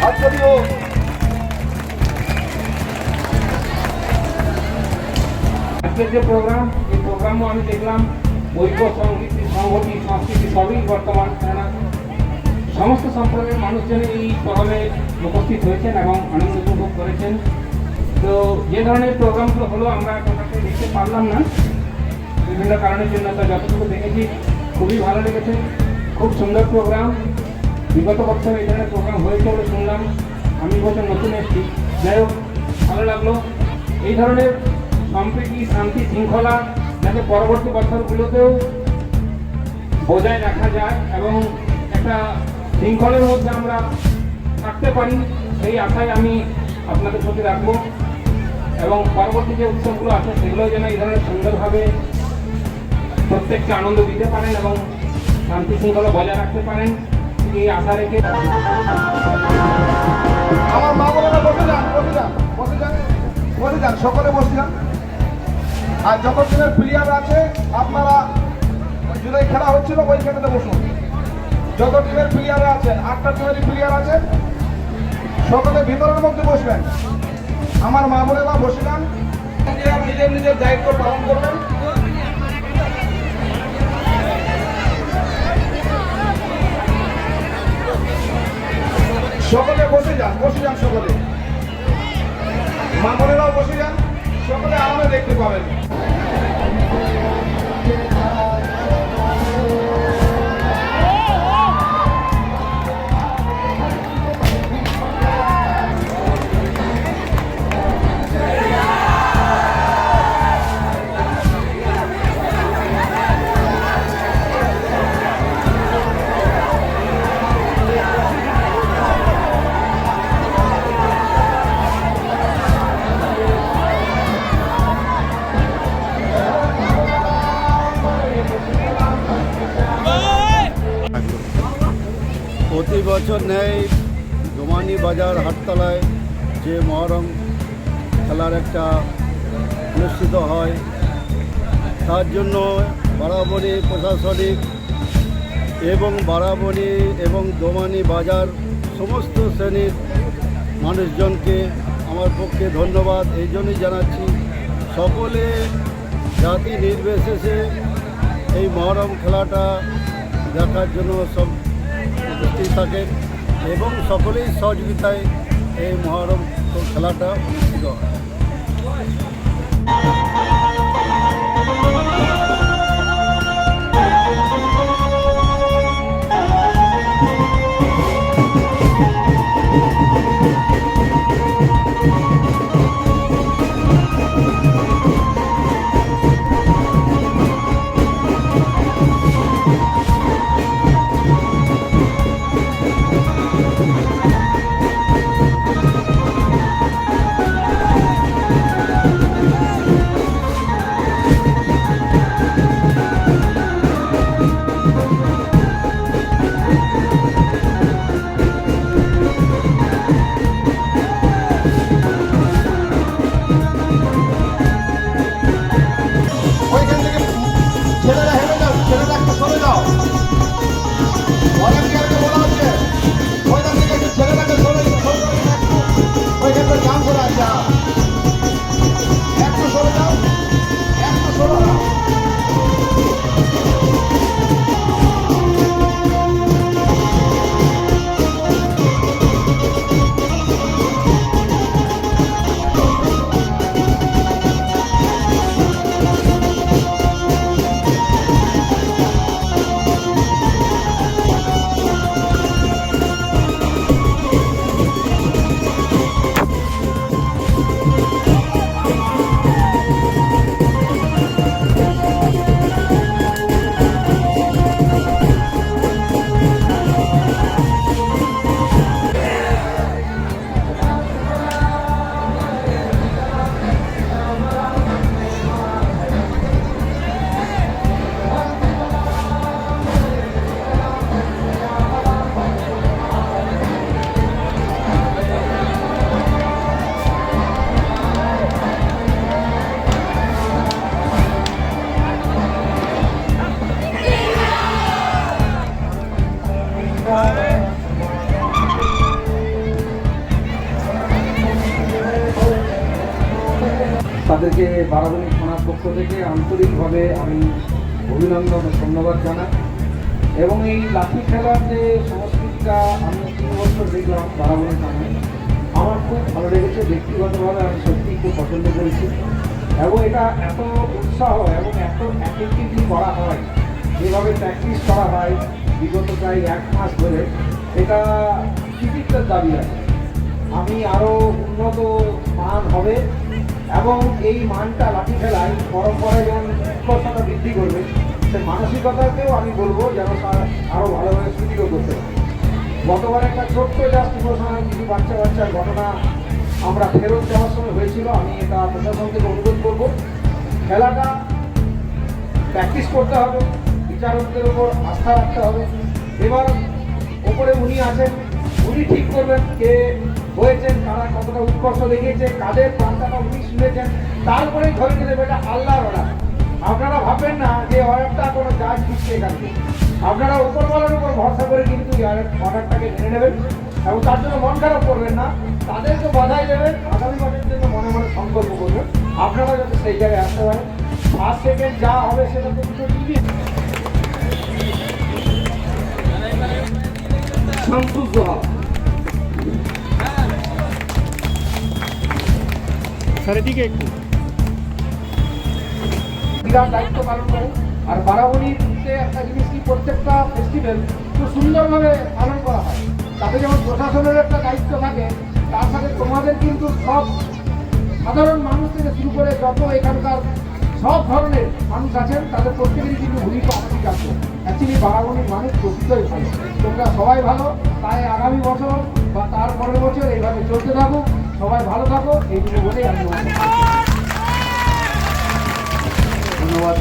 আর যদিও আজকের যে প্রোগ্রাম, এই প্রোগ্রামও আমি দেখলাম ঐক্য সংগীতি সংগঠন সংস্কৃতি সবই বর্তমান সমস্ত সম্প্রদায়ের মানুষজন এই পরবে উপস্থিত হয়েছেন এবং আনন্দ উপভোগ করেছেন। তো যে ধরনের প্রোগ্রামগুলো হলো আমরা কোথাতে দেখতে পারলাম না বিভিন্ন কারণের জন্য, তো যতটুকু দেখেছি খুবই ভালো লেগেছে। খুব সুন্দর প্রোগ্রাম। বিগত বছর এই ধরনের প্রোগ্রাম হয়েছে বলে শুনলাম, আমি বছর নতুন এসেছি। যাই হোক, ভালো লাগলো। এই ধরনের সম্প্রীতি শান্তি শৃঙ্খলা যাতে পরবর্তী বছরগুলোতেও বজায় রাখা যায় এবং একটা শৃঙ্খলের মধ্যে আমরা থাকতে পারি, সেই আশায় আমি আপনাদের প্রতি রাখবো। এবং পরবর্তী যে উৎসবগুলো আছে সেগুলো যেন এই ধরনের সুন্দরভাবে প্রত্যেককে আনন্দ দিতে পারেন এবং শান্তি শৃঙ্খলা বজায় রাখতে পারেন, এই আশা রেখে আমার মা বোনেরা বসে যান, বসে যান, বসে যান, বসে যান, সকলে বসে যান। আর যত টিমের প্লেয়ার আছে আপনারা যেটাই খেলা হচ্ছিল ওইখানেতে বসুন। যত টিমের প্লেয়ার আছেন, 8টা টিমেরই প্লেয়ার আছেন, সকলে ভিতরের মধ্যে বসবেন। আমার মা বোনেরা বসে যান, নিজের নিজের দায়িত্ব পালন করবেন। সকলে বসে যান, বসে যান, সকলে মা বোনেরাও বসে যান, সকলে আরামে দেখতে পাবেন। প্রতি বছর ন্যায় দোমানি বাজার হাটতলায় যে মহরম খেলার একটা অনুষ্ঠিত হয়, তার জন্য বারাবণী প্রশাসনিক এবং বারাবণী এবং দোমানি বাজার সমস্ত শ্রেণীর মানুষজনকে আমার পক্ষে ধন্যবাদ এই জন্যই জানাচ্ছি। সকলে জাতি নির্বিশেষে এই মহরম খেলাটা দেখার জন্য সব উপস্থিত থাকেন এবং সকলেই সহযোগিতায় এই মহরম খেলাটা অনুষ্ঠিত হয়। তাদেরকে বারাবণী থানার পক্ষ থেকে আন্তরিকভাবে আমি অভিনন্দন ও ধন্যবাদ জানাই। এবং এই লাঠি খেলার যে সংস্কৃতিটা আমি 3 বছর দেখলাম বারাবণী থানায়, আমার খুব ভালো লেগেছে। ব্যক্তিগতভাবে আমি সত্যিই খুব পছন্দ করেছি। এবং এটা এত উৎসাহ এবং এত অ্যাক্টিভিটি করা হয়, যেভাবে প্র্যাকটিস করা হয় বিগত প্রায় 1 মাস ধরে, এটা কৃতিত্বের দাবি আছে। আমি আরও উন্নত মান হবে এবং এই মানটা লাঠি খেলায় পরম্পরায় যেমন উৎকর্ষতা বৃদ্ধি করবে, সে মানসিকতাকেও আমি বলবো যেন আরও ভালোভাবে সুযোগও করতে পারে। গতবার একটা ছোট্ট জাস্ট ইমোশনাল কিছু বাচ্চার ঘটনা আমরা ফেরত যাওয়ার সময় হয়েছিল। আমি এটা প্রশাসন থেকে অনুরোধ করবো, খেলাটা প্র্যাকটিস করতে হবে, বিচারকদের উপর আস্থা রাখতে হবে। এবার ওপরে উনি আছেন, উনি ঠিক করবেন কে হয়েছেন, কারা কতটা উৎকর্ষ দেখিয়েছে, কাদের প্রান্তাটা উনি শুনেছেন, তারপরেই ধরে নিলে এটা আল্লাহর অর্ডার। আপনারা ভাববেন না যে অর্ডারটা কোনো জাজ দিচ্ছে এখানে, আপনারা উপরওয়ালার উপর ভরসা করে কিন্তু অর্ডারটাকে মেনে নেবেন এবং তার জন্য মন খারাপ করবেন না। তাদেরকে বাধাই দেবেন, আগামী মাসের জন্য মনে মনে সংকল্প করবেন, আপনারা যাতে সেই জায়গায় আসতে পারেন। ফার্স্ট সেকেন্ড যা হবে সেটা তো দুটো টিভি সন্তুষ্ট হবে। বিরাট দায়িত্ব পালন করে। আর বারাবণীতে একটা জিনিস কি, প্রত্যেকটা ফেস্টিভ্যাল খুব সুন্দরভাবে পালন করা হয়। তাতে যেমন প্রশাসনের একটা দায়িত্ব থাকে, তার সাথে তোমাদের কিন্তু সব সাধারণ মানুষ থেকে শুরু করে যত এখানকার সব ধরনের মানুষ আছেন, তাদের প্রত্যেকেরই কিন্তু ভূমিকা অনেক আছে। অ্যাকচুয়ালি বারাবণীর মানুষ প্রকৃতই ভালো, তোমরা সবাই ভালো। তাই আগামী বছর বা তার পরের বছর এইভাবে চলতে থাকুক, সবাই ভালো থাকো, এইগুলো বলেই আমি ধন্যবাদ।